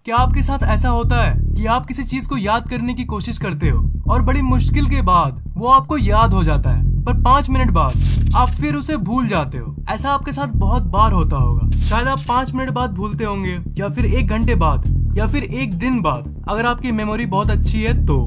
क्या आपके साथ ऐसा होता है कि आप किसी चीज को याद करने की कोशिश करते हो और बड़ी मुश्किल के बाद वो आपको याद हो जाता है, पर 5 मिनट बाद आप फिर उसे भूल जाते हो। ऐसा आपके साथ बहुत बार होता होगा। शायद आप 5 मिनट बाद भूलते होंगे, या फिर 1 घंटे बाद, या फिर 1 दिन बाद, अगर आपकी मेमोरी बहुत अच्छी है तो।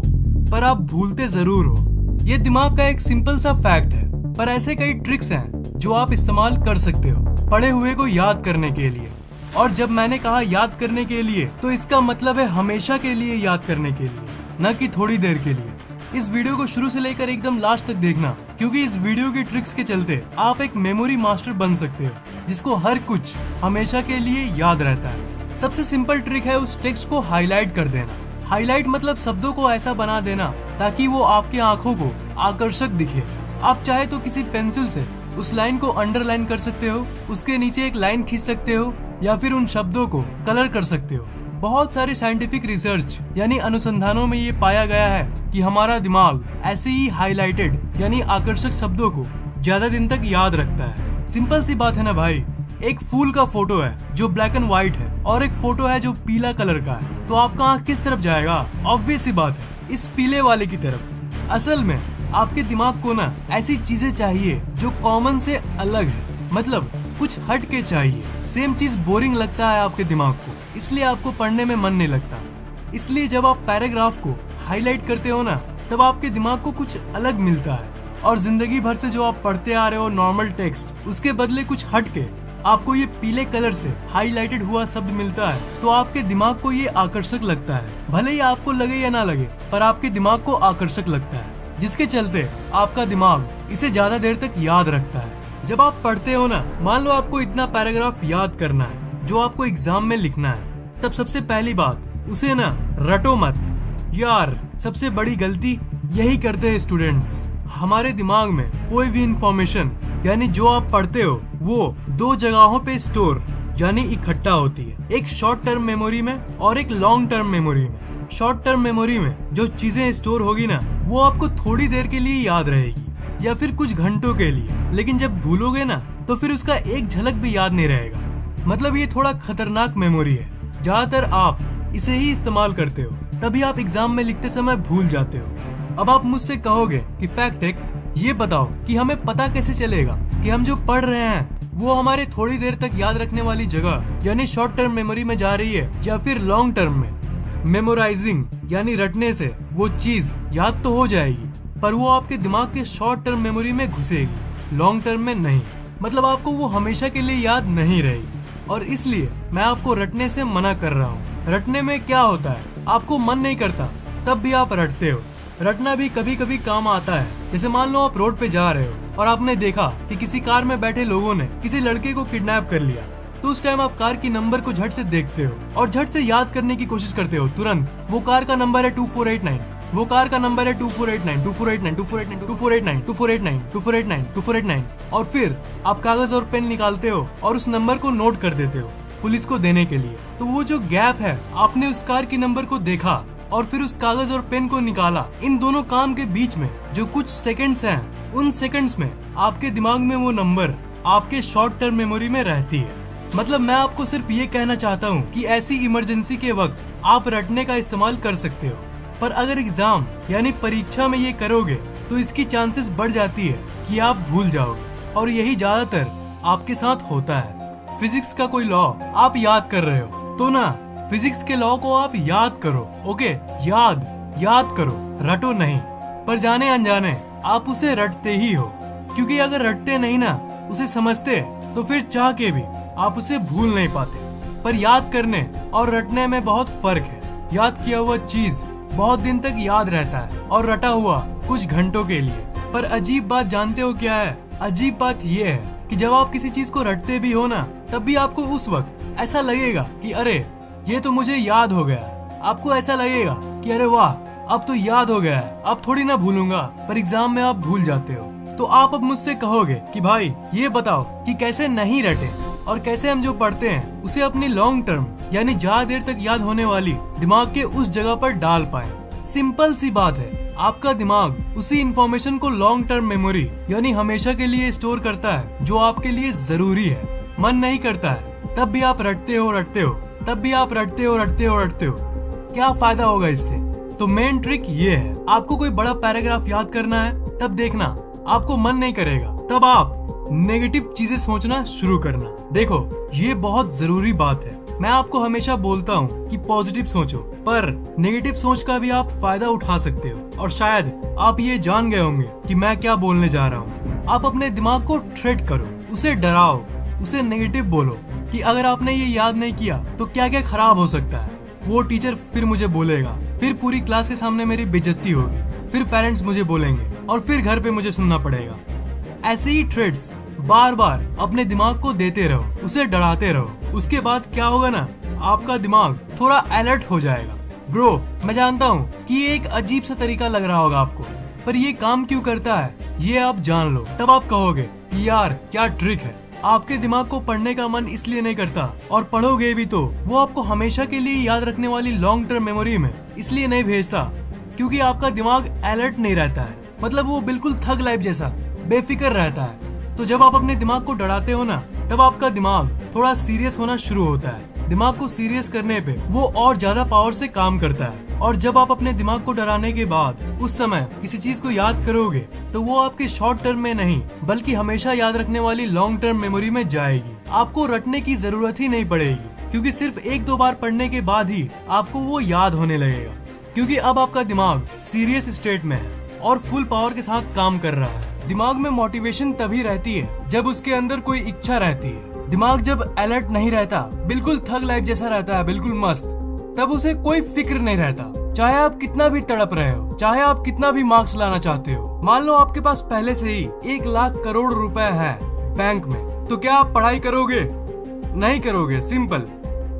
पर आप भूलते जरूर हो। ये दिमाग का एक सिंपल सा फैक्ट है, पर ऐसे कई ट्रिक्स हैं जो आप इस्तेमाल कर सकते हो पढ़े हुए को याद करने के लिए। और जब मैंने कहा याद करने के लिए, तो इसका मतलब है हमेशा के लिए याद करने के लिए, न कि थोड़ी देर के लिए। इस वीडियो को शुरू से लेकर एकदम लास्ट तक देखना, क्योंकि इस वीडियो की ट्रिक्स के चलते आप एक मेमोरी मास्टर बन सकते हो, जिसको हर कुछ हमेशा के लिए याद रहता है। सबसे सिंपल ट्रिक है उस टेक्स्ट को हाईलाइट कर देना। हाईलाइट मतलब शब्दों को ऐसा बना देना ताकि वो आपकी आंखों को आकर्षक दिखे। आप चाहे तो किसी पेंसिल से उस लाइन को अंडरलाइन कर सकते हो, उसके नीचे एक लाइन खींच सकते हो, या फिर उन शब्दों को कलर कर सकते हो। बहुत सारे साइंटिफिक रिसर्च यानी अनुसंधानों में ये पाया गया है कि हमारा दिमाग ऐसे ही हाईलाइटेड यानी आकर्षक शब्दों को ज्यादा दिन तक याद रखता है। सिंपल सी बात है ना भाई। एक फूल का फोटो है जो ब्लैक एंड व्हाइट है, और एक फोटो है जो पीला कलर का है, तो आपका आंख किस तरफ जाएगा? ऑब्वियस सी बात है, इस पीले वाले की तरफ। असल में आपके दिमाग को ना ऐसी चीजें चाहिए जो कॉमन से अलग है, मतलब कुछ हट के चाहिए। सेम चीज बोरिंग लगता है आपके दिमाग को, इसलिए आपको पढ़ने में मन नहीं लगता। इसलिए जब आप पैराग्राफ को हाईलाइट करते हो ना, तब आपके दिमाग को कुछ अलग मिलता है। और जिंदगी भर से जो आप पढ़ते आ रहे हो नॉर्मल टेक्स्ट, उसके बदले कुछ हट के आपको ये पीले कलर से हाईलाइटेड हुआ शब्द मिलता है, तो आपके दिमाग को ये आकर्षक लगता है। भले ही आपको लगे या ना लगे, पर आपके दिमाग को आकर्षक लगता है, जिसके चलते आपका दिमाग इसे ज्यादा देर तक याद रखता है। जब आप पढ़ते हो ना, मान लो आपको इतना पैराग्राफ याद करना है जो आपको एग्जाम में लिखना है, तब सबसे पहली बात उसे ना रटो मत। यार सबसे बड़ी गलती यही करते हैं स्टूडेंट्स। हमारे दिमाग में कोई भी इंफॉर्मेशन यानी जो आप पढ़ते हो वो 2 जगहों पे स्टोर यानी इकट्ठा होती है, एक शॉर्ट टर्म मेमोरी में और एक लॉन्ग टर्म मेमोरी में। शॉर्ट टर्म मेमोरी में जो चीजें स्टोर होगी ना, वो आपको थोड़ी देर के लिए याद रहेगी या फिर कुछ घंटों के लिए, लेकिन जब भूलोगे ना तो फिर उसका एक झलक भी याद नहीं रहेगा। मतलब ये थोड़ा खतरनाक मेमोरी है। ज्यादातर आप इसे ही इस्तेमाल करते हो, तभी आप एग्जाम में लिखते समय भूल जाते हो। अब आप मुझसे कहोगे कि फैक्ट एक ये बताओ कि हमें पता कैसे चलेगा कि हम जो पढ़ रहे हैं वो हमारे थोड़ी देर तक याद रखने वाली जगह यानी शॉर्ट टर्म मेमोरी में जा रही है या फिर लॉन्ग टर्म में। मेमोराइजिंग यानी रटने से वो चीज याद तो हो जाएगी, पर वो आपके दिमाग के शॉर्ट टर्म मेमोरी में घुसेगी, लॉन्ग टर्म में नहीं। मतलब आपको वो हमेशा के लिए याद नहीं रहेगी, और इसलिए मैं आपको रटने से मना कर रहा हूँ। रटने में क्या होता है, आपको मन नहीं करता तब भी आप रटते हो। रटना भी कभी कभी काम आता है। जैसे मान लो आप रोड पे जा रहे हो और आपने देखा कि किसी कार में बैठे लोगों ने किसी लड़के को किडनैप कर लिया, तो उस टाइम आप कार की नंबर को झट से देखते हो और झट से याद करने की कोशिश करते हो तुरंत। वो कार का नंबर है 2489, वो कार का नंबर है 2489, 2489, 2489, 2489, 2489, 2489, 2489, और फिर आप कागज और पेन निकालते हो और उस नंबर को नोट कर देते हो पुलिस को देने के लिए। तो वो जो गैप है, आपने उस कार की नंबर को देखा और फिर उस कागज और पेन को निकाला, इन दोनों काम के बीच में जो कुछ सेकंड्स हैं, उन सेकंड्स में आपके दिमाग में वो नंबर आपके शॉर्ट टर्म मेमोरी में रहती है। मतलब मैं आपको सिर्फ ये कहना चाहता हूँ कि ऐसी इमरजेंसी के वक्त आप रटने का इस्तेमाल कर सकते हो, पर अगर एग्जाम यानी परीक्षा में ये करोगे तो इसकी चांसेस बढ़ जाती है कि आप भूल जाओगे, और यही ज्यादातर आपके साथ होता है। फिजिक्स का कोई लॉ आप याद कर रहे हो तो ना, फिजिक्स के लॉ को आप याद करो, ओके? याद करो, रटो नहीं। पर जाने अनजाने आप उसे रटते ही हो, क्योंकि अगर रटते नहीं ना, उसे समझते, तो फिर चाह के भी आप उसे भूल नहीं पाते। पर याद करने और रटने में बहुत फर्क है। याद किया हुआ चीज बहुत दिन तक याद रहता है और रटा हुआ कुछ घंटों के लिए। पर अजीब बात जानते हो क्या है? अजीब बात ये है कि जब आप किसी चीज को रटते भी हो ना, तब भी आपको उस वक्त ऐसा लगेगा कि अरे ये तो मुझे याद हो गया। आपको ऐसा लगेगा कि अरे वाह, अब तो याद हो गया है, अब थोड़ी ना भूलूंगा। पर एग्जाम में आप भूल जाते हो। तो आप अब मुझसे कहोगे कि भाई ये बताओ कि कैसे नहीं रटे और कैसे हम जो पढ़ते हैं उसे अपनी लॉन्ग टर्म यानी ज्यादा देर तक याद होने वाली दिमाग के उस जगह पर डाल पाए। सिंपल सी बात है, आपका दिमाग उसी इंफॉर्मेशन को लॉन्ग टर्म मेमोरी यानी हमेशा के लिए स्टोर करता है जो आपके लिए जरूरी है। मन नहीं करता है तब भी आप रटते हो, तब भी आप रटते हो रटते हो रटते हो। क्या फायदा होगा इससे? तो मेन ट्रिक ये है, आपको कोई बड़ा पैराग्राफ याद करना है तब देखना आपको मन नहीं करेगा, तब आप नेगेटिव चीजें सोचना शुरू करना। देखो ये बहुत जरूरी बात है। मैं आपको हमेशा बोलता हूँ कि पॉजिटिव सोचो, पर नेगेटिव सोच का भी आप फायदा उठा सकते हो। और शायद आप ये जान गए होंगे कि मैं क्या बोलने जा रहा हूँ। आप अपने दिमाग को थ्रेट करो, उसे डराओ, उसे नेगेटिव बोलो कि अगर आपने ये याद नहीं किया तो क्या क्या खराब हो सकता है। वो टीचर फिर मुझे बोलेगा, फिर पूरी क्लास के सामने मेरी बेइज्जती होगी, फिर पेरेंट्स मुझे बोलेंगे और फिर घर पे मुझे सुनना पड़ेगा। ऐसे ही थ्रेट्स बार बार अपने दिमाग को देते रहो, उसे डराते रहो। उसके बाद क्या होगा ना, आपका दिमाग थोड़ा अलर्ट हो जाएगा। ब्रो, मैं जानता हूँ कि ये एक अजीब सा तरीका लग रहा होगा आपको, पर ये काम क्यों करता है ये आप जान लो, तब आप कहोगे कि यार क्या ट्रिक है। आपके दिमाग को पढ़ने का मन इसलिए नहीं करता, और पढ़ोगे भी तो वो आपको हमेशा के लिए याद रखने वाली लॉन्ग टर्म मेमोरी में इसलिए नहीं भेजता क्योंकि आपका दिमाग अलर्ट नहीं रहता है। मतलब वो बिल्कुल थग लाइफ जैसा बेफिक्र रहता है। तो जब आप अपने दिमाग को डराते हो ना, तब आपका दिमाग थोड़ा सीरियस होना शुरू होता है। दिमाग को सीरियस करने पे वो और ज्यादा पावर से काम करता है। और जब आप अपने दिमाग को डराने के बाद उस समय किसी चीज को याद करोगे तो वो आपके शॉर्ट टर्म में नहीं बल्कि हमेशा याद रखने वाली लॉन्ग टर्म मेमोरी में जाएगी। आपको रटने की जरूरत ही नहीं पड़ेगी क्योंकि सिर्फ एक दो बार पढ़ने के बाद ही आपको वो याद होने लगेगा, क्योंकि अब आपका दिमाग सीरियस स्टेट में है और फुल पावर के साथ काम कर रहा है। दिमाग में मोटिवेशन तभी रहती है जब उसके अंदर कोई इच्छा रहती है। दिमाग जब अलर्ट नहीं रहता, बिल्कुल थग लाइफ जैसा रहता है, बिल्कुल मस्त, तब उसे कोई फिक्र नहीं रहता। चाहे आप कितना भी तड़प रहे हो, चाहे आप कितना भी मार्क्स लाना चाहते हो। मान लो आपके पास पहले से ही 1 लाख करोड़ रुपए है बैंक में, तो क्या आप पढ़ाई करोगे? नहीं करोगे, सिंपल,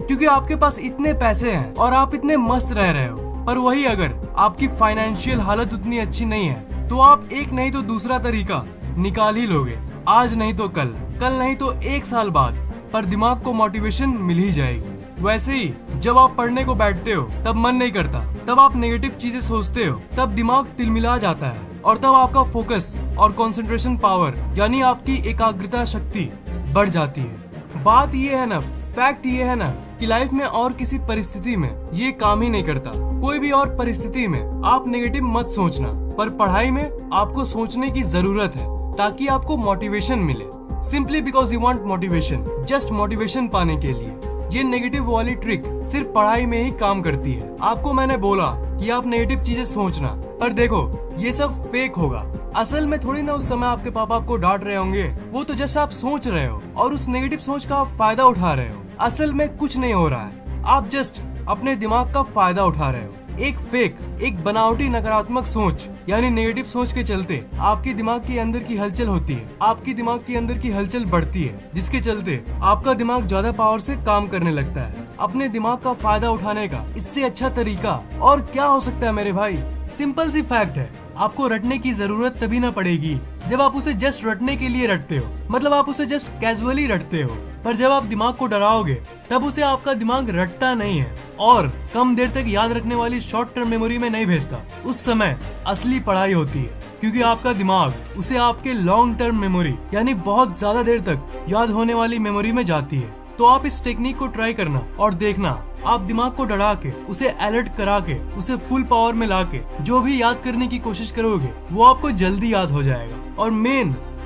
क्योंकि आपके पास इतने पैसे हैं और आप इतने मस्त रह रहे हो। पर वही अगर आपकी फाइनेंशियल हालत उतनी अच्छी नहीं है तो आप एक नहीं तो दूसरा तरीका निकाल ही लोगे। आज नहीं तो कल, कल नहीं तो 1 साल बाद, पर दिमाग को मोटिवेशन मिल ही जाएगी। वैसे ही जब आप पढ़ने को बैठते हो तब मन नहीं करता, तब आप नेगेटिव चीजें सोचते हो, तब दिमाग तिलमिला जाता है और तब आपका फोकस और कंसंट्रेशन पावर यानी आपकी एकाग्रता शक्ति बढ़ जाती है। बात ये है ना, फैक्ट ये है ना कि लाइफ में और किसी परिस्थिति में ये काम ही नहीं करता। कोई भी और परिस्थिति में आप नेगेटिव मत सोचना, पर पढ़ाई में आपको सोचने की जरूरत है ताकि आपको मोटिवेशन मिले। Simply because you want motivation, just motivation पाने के लिए। ये नेगेटिव वाली ट्रिक सिर्फ पढ़ाई में ही काम करती है। आपको मैंने बोला कि आप नेगेटिव चीजें सोचना, पर देखो ये सब फेक होगा। असल में थोड़ी ना उस समय आपके पापा आपको डांट रहे होंगे, वो तो जस्ट आप सोच रहे हो और उस नेगेटिव सोच का आप फायदा उठा रहे हो। असल में कुछ नहीं हो रहा है, आप जस्ट अपने दिमाग का फायदा उठा रहे हो। एक फेक, एक बनावटी नकारात्मक सोच यानी नेगेटिव सोच के चलते आपके दिमाग के अंदर की हलचल होती है, आपकी दिमाग के अंदर की हलचल बढ़ती है, जिसके चलते आपका दिमाग ज्यादा पावर से काम करने लगता है। अपने दिमाग का फायदा उठाने का इससे अच्छा तरीका और क्या हो सकता है मेरे भाई? सिंपल सी फैक्ट है, आपको रटने की जरूरत तभी ना पड़ेगी जब आप उसे जस्ट रटने के लिए रटते हो, मतलब आप उसे जस्ट कैजुअली रटते हो। पर जब आप दिमाग को डराओगे तब उसे आपका दिमाग रटता नहीं है और कम देर तक याद रखने वाली शॉर्ट टर्म मेमोरी में नहीं भेजता। उस समय असली पढ़ाई होती है, क्योंकि आपका दिमाग उसे आपके लॉन्ग टर्म मेमोरी यानी बहुत ज्यादा देर तक याद होने वाली मेमोरी में जाती है। तो आप इस टेक्निक को ट्राई करना और देखना, आप दिमाग को डरा के, उसे अलर्ट करा के, उसे फुल पावर में ला के जो भी याद करने की कोशिश करोगे वो आपको जल्दी याद हो जाएगा। और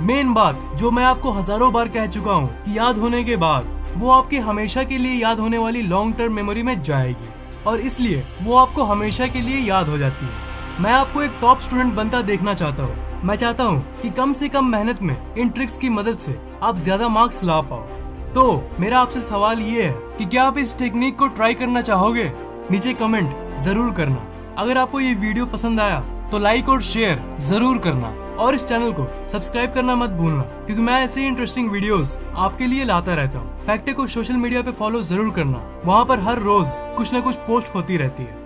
मेन बात जो मैं आपको हजारों बार कह चुका हूँ कि याद होने के बाद वो आपके हमेशा के लिए याद होने वाली लॉन्ग टर्म मेमोरी में जाएगी और इसलिए वो आपको हमेशा के लिए याद हो जाती है। मैं आपको एक टॉप स्टूडेंट बनता देखना चाहता हूँ। मैं चाहता हूँ कि कम से कम मेहनत में इन ट्रिक्स की मदद से आप ज्यादा मार्क्स ला पाओ। तो मेरा आपसे सवाल ये है कि क्या आप इस टेक्निक को ट्राई करना चाहोगे? नीचे कमेंट जरूर करना। अगर आपको ये वीडियो पसंद आया तो लाइक और शेयर जरूर करना और इस चैनल को सब्सक्राइब करना मत भूलना, क्योंकि मैं ऐसे ही इंटरेस्टिंग वीडियोस आपके लिए लाता रहता हूँ। फैक्टे को सोशल मीडिया पे फॉलो जरूर करना, वहाँ पर हर रोज कुछ न कुछ पोस्ट होती रहती है।